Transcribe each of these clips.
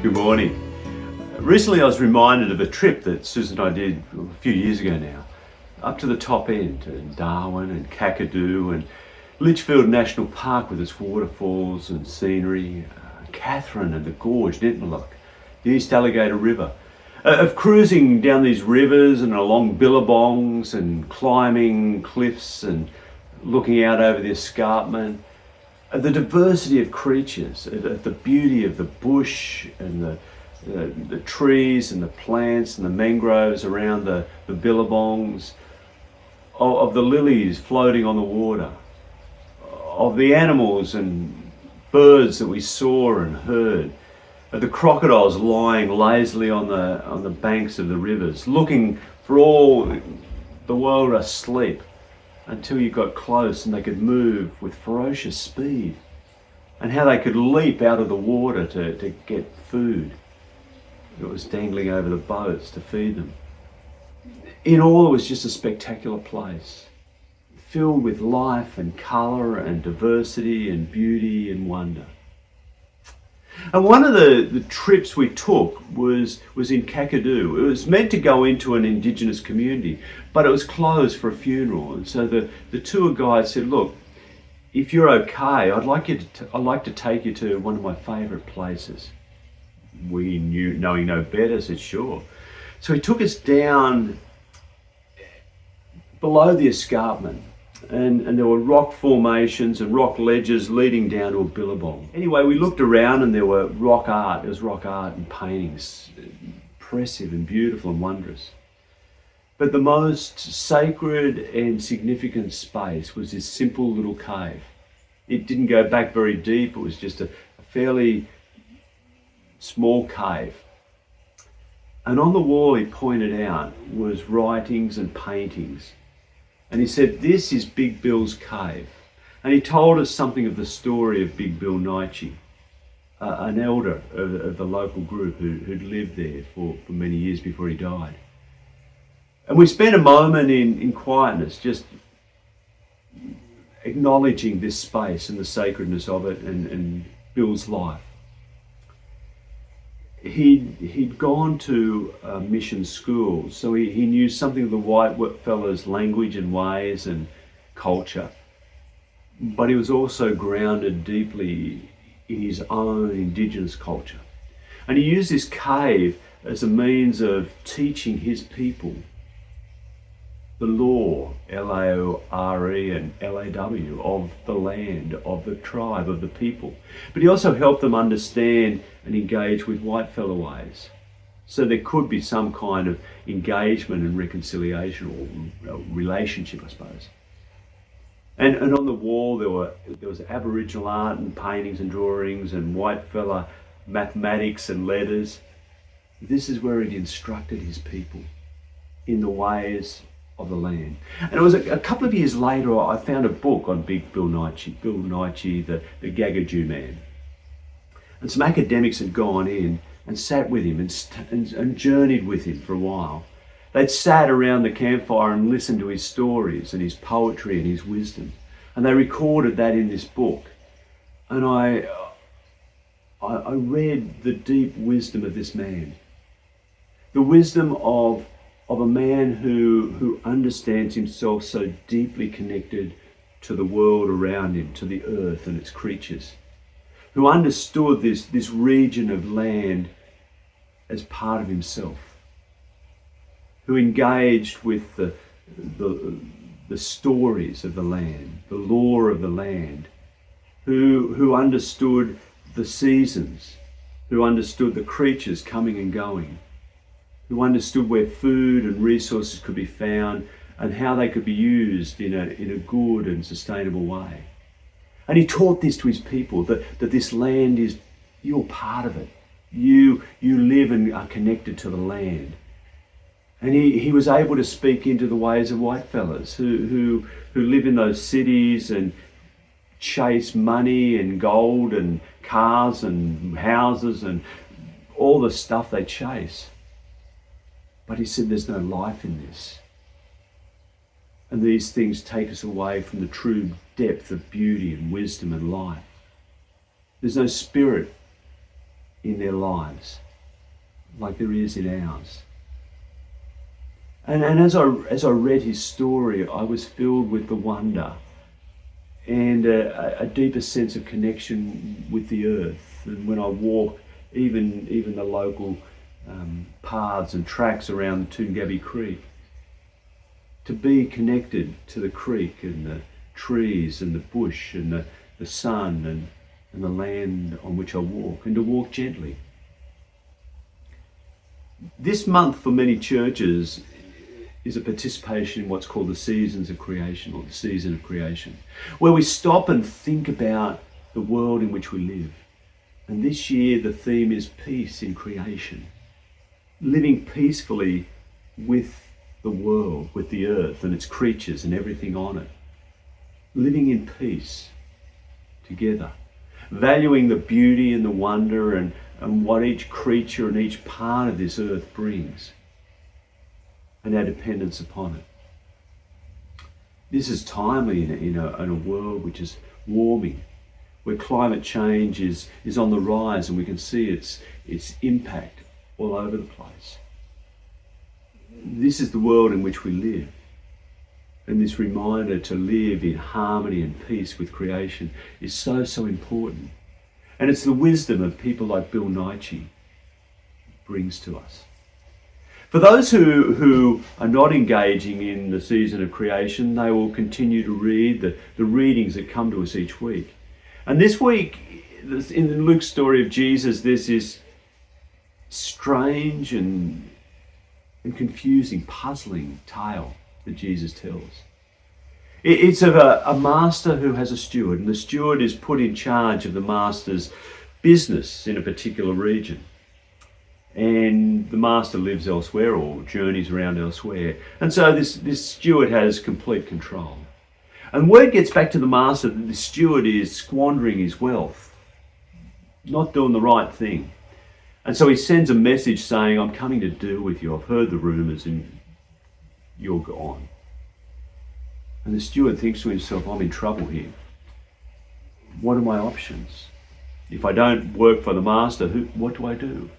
Good morning. Recently I was reminded of a trip that Susan and I did a few years ago now, up to the top end, to Darwin and Kakadu and Litchfield National Park with its waterfalls and scenery, Catherine and the Gorge, Nitmillock, the East Alligator River, of cruising down these rivers and along billabongs and climbing cliffs and looking out over the escarpment, the diversity of creatures, the beauty of the bush and the trees and the plants and the mangroves around the billabongs, of the lilies floating on the water, of the animals and birds that we saw and heard, of the crocodiles lying lazily on the banks of the rivers, looking for all the world asleep, until you got close and they could move with ferocious speed, and how they could leap out of the water to get food that was dangling over the boats to feed them. In all, it was just a spectacular place, filled with life and colour and diversity and beauty and wonder. And one of the trips we took was in Kakadu. It was meant to go into an Indigenous community, but it was closed for a funeral. And so the tour guide said, "Look, if you're okay, I'd like to take you to one of my favourite places." We knew, knowing no better, said sure. So he took us down below the escarpment. And there were rock formations and rock ledges leading down to a billabong. Anyway, we looked around and there were rock art. There was rock art and paintings, impressive and beautiful and wondrous. But the most sacred and significant space was this simple little cave. It didn't go back very deep. It was just a fairly small cave. And on the wall, he pointed out, was writings and paintings. And he said, "This is Big Bill's cave." And he told us something of the story of Big Bill Naiche, an elder of the local group who'd lived there for many years before he died. And we spent a moment in quietness, just acknowledging this space and the sacredness of it and Bill's life. He'd gone to a mission school, so he knew something of the white fella's language and ways and culture, but he was also grounded deeply in his own Indigenous culture. And he used this cave as a means of teaching his people the law, L-A-O-R-E and L-A-W, of the land, of the tribe, of the people. But he also helped them understand and engage with whitefellow ways. So there could be some kind of engagement and reconciliation or relationship, I suppose. And on the wall there was Aboriginal art and paintings and drawings and whitefellow mathematics and letters. This is where he instructed his people in the ways of the land. And it was a couple of years later I found a book on Big Bill Naiche, the Gagajoo man. And some academics had gone in and sat with him and journeyed with him for a while. They'd sat around the campfire and listened to his stories and his poetry and his wisdom. And they recorded that in this book. And I read the deep wisdom of this man. The wisdom of a man who understands himself so deeply connected to the world around him, to the earth and its creatures, who understood this region of land as part of himself, who engaged with the stories of the land, the lore of the land, who understood the seasons, who understood the creatures coming and going, who understood where food and resources could be found and how they could be used in a good and sustainable way. And he taught this to his people, that this land is, you're part of it. You live and are connected to the land. And he was able to speak into the ways of whitefellas who live in those cities and chase money and gold and cars and houses and all the stuff they chase. But he said there's no life in this. And these things take us away from the true depth of beauty and wisdom and life. There's no spirit in their lives like there is in ours. And as I read his story, I was filled with the wonder and a deeper sense of connection with the earth. And when I walk, even the local paths and tracks around Toongabbie Creek, to be connected to the creek and the trees and the bush and the sun and the land on which I walk, and to walk gently. This month for many churches is a participation in what's called the seasons of creation, or the season of creation, where we stop and think about the world in which we live. And this year the theme is peace in creation, living peacefully with the world, with the earth and its creatures and everything on it, living in peace together, valuing the beauty and the wonder and what each creature and each part of this earth brings, and our dependence upon it. This is timely in a world which is warming, where climate change is on the rise, and we can see its impact all over the place. This is the world in which we live, and this reminder to live in harmony and peace with creation is so important. And it's the wisdom of people like Bill Nighy brings to us. For those who are not engaging in the season of creation, they will continue to read the readings that come to us each week. And this week, in Luke's story of Jesus, there's this strange and confusing, puzzling tale that Jesus tells. It's of a master who has a steward, and the steward is put in charge of the master's business in a particular region. And the master lives elsewhere or journeys around elsewhere. And so this steward has complete control. And word gets back to the master that the steward is squandering his wealth, not doing the right thing. And so he sends a message saying, I'm coming to deal with you. I've heard the rumours and you're gone. And the steward thinks to himself, I'm in trouble here. What are my options? If I don't work for the master, what do I do?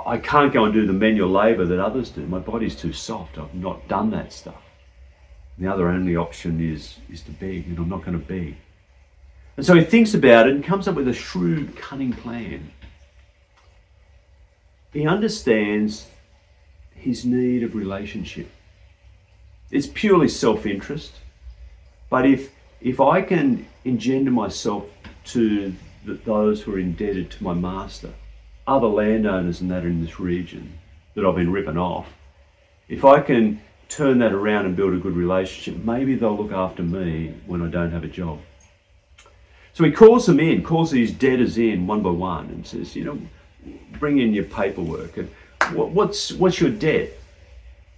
I can't go and do the manual labour that others do. My body's too soft. I've not done that stuff. And the other only option is to beg, and I'm not going to beg. And so he thinks about it and comes up with a shrewd, cunning plan. He understands his need of relationship. It's purely self-interest, but if I can engender myself to those who are indebted to my master, other landowners and that in this region that I've been ripping off, if I can turn that around and build a good relationship, maybe they'll look after me when I don't have a job. So he calls them in, calls these debtors in one by one and says, bring in your paperwork. And what's your debt?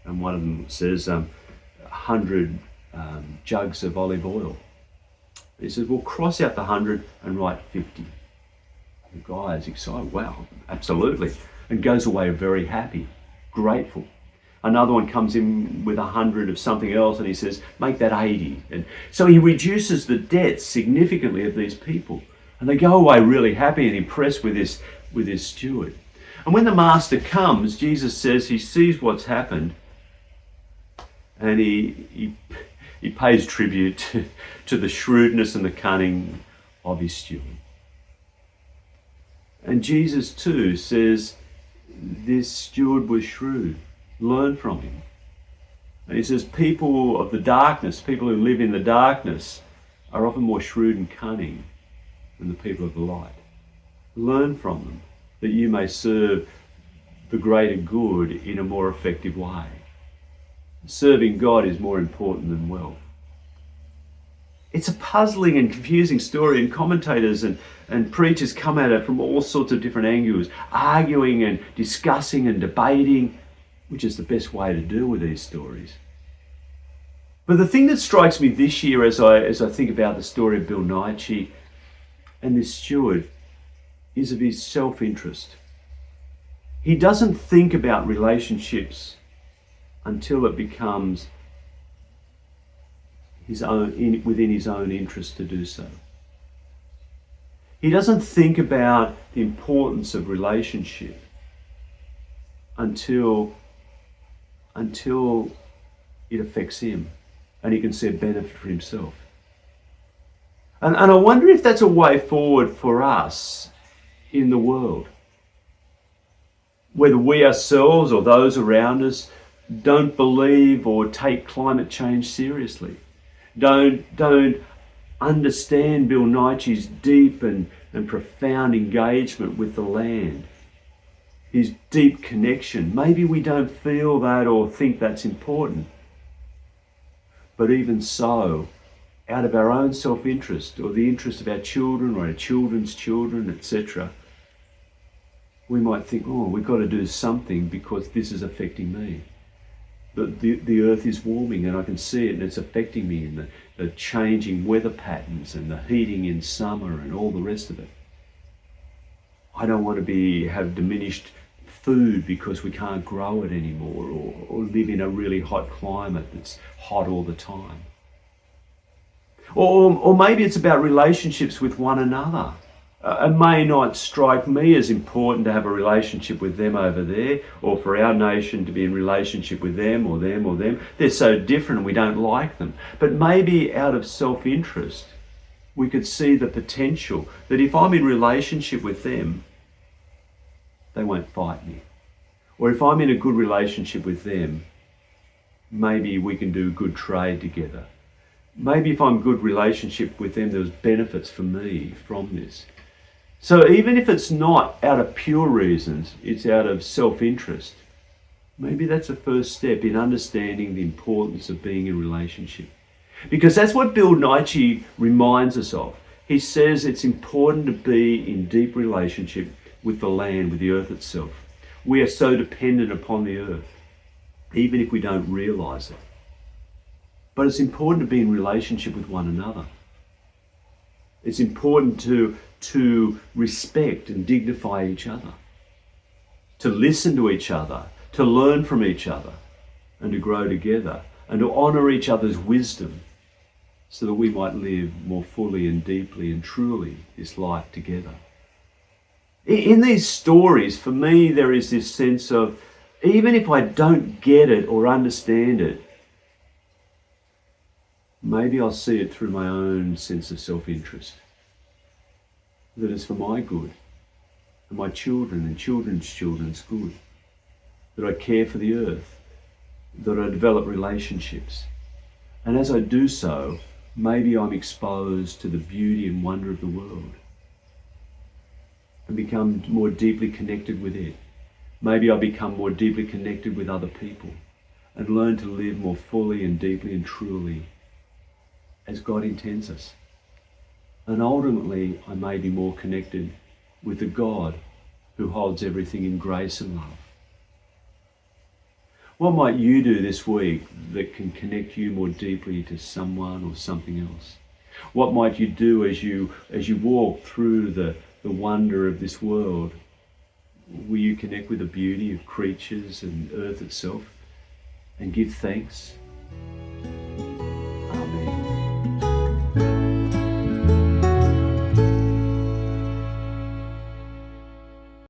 And one of them says, 100 jugs of olive oil. He says, well, cross out the 100 and write 50. The guy is excited, wow, absolutely, and goes away very happy, grateful. Another one comes in with 100 of something else and he says, make that 80. And so he reduces the debts significantly of these people. And they go away really happy and impressed with this steward. And when the master comes, Jesus says he sees what's happened and he pays tribute to the shrewdness and the cunning of his steward. And Jesus too says this steward was shrewd. Learn from him. And he says people of the darkness, people who live in the darkness, are often more shrewd and cunning than the people of the light. Learn from them that you may serve the greater good in a more effective way. Serving God is more important than wealth. It's a puzzling and confusing story, and commentators and preachers come at it from all sorts of different angles, arguing and discussing and debating, which is the best way to deal with these stories. But the thing that strikes me this year as I think about the story of Bill Nighy and this steward is of his self-interest. He doesn't think about relationships until it becomes within his own interest to do so. He doesn't think about the importance of relationship until it affects him and he can see a benefit for himself. And I wonder if that's a way forward for us in the world. Whether we ourselves or those around us don't believe or take climate change seriously, don't understand Bill Nighy's deep and profound engagement with the land, his deep connection. Maybe we don't feel that or think that's important. But even so, out of our own self-interest or the interest of our children or our children's children, etc., we might think, oh, we've got to do something because this is affecting me. The earth is warming and I can see it and it's affecting me, and the changing weather patterns and the heating in summer and all the rest of it. I don't want to have diminished food because we can't grow it anymore, or live in a really hot climate that's hot all the time. Or maybe it's about relationships with one another. It may not strike me as important to have a relationship with them over there, or for our nation to be in relationship with them or them or them. They're so different and we don't like them. But maybe out of self-interest, we could see the potential that if I'm in relationship with them, they won't fight me. Or if I'm in a good relationship with them, maybe we can do good trade together. Maybe if I'm in a good relationship with them, there's benefits for me from this. So even if it's not out of pure reasons, it's out of self-interest, maybe that's a first step in understanding the importance of being in relationship. Because that's what Bill Nighy reminds us of. He says it's important to be in deep relationship with the land, with the earth itself. We are so dependent upon the earth, even if we don't realise it. But it's important to be in relationship with one another. It's important to respect and dignify each other, to listen to each other, to learn from each other, and to grow together, and to honour each other's wisdom, so that we might live more fully and deeply and truly this life together. In these stories, for me, there is this sense of, even if I don't get it or understand it, maybe I'll see it through my own sense of self-interest. That it's for my good, and my children and children's children's good. That I care for the earth, that I develop relationships. And as I do so, maybe I'm exposed to the beauty and wonder of the world and become more deeply connected with it. Maybe I become more deeply connected with other people and learn to live more fully and deeply and truly as God intends us. And ultimately, I may be more connected with the God who holds everything in grace and love. What might you do this week that can connect you more deeply to someone or something else? What might you do as you walk through the wonder of this world? Will you connect with the beauty of creatures and earth itself and give thanks? Amen.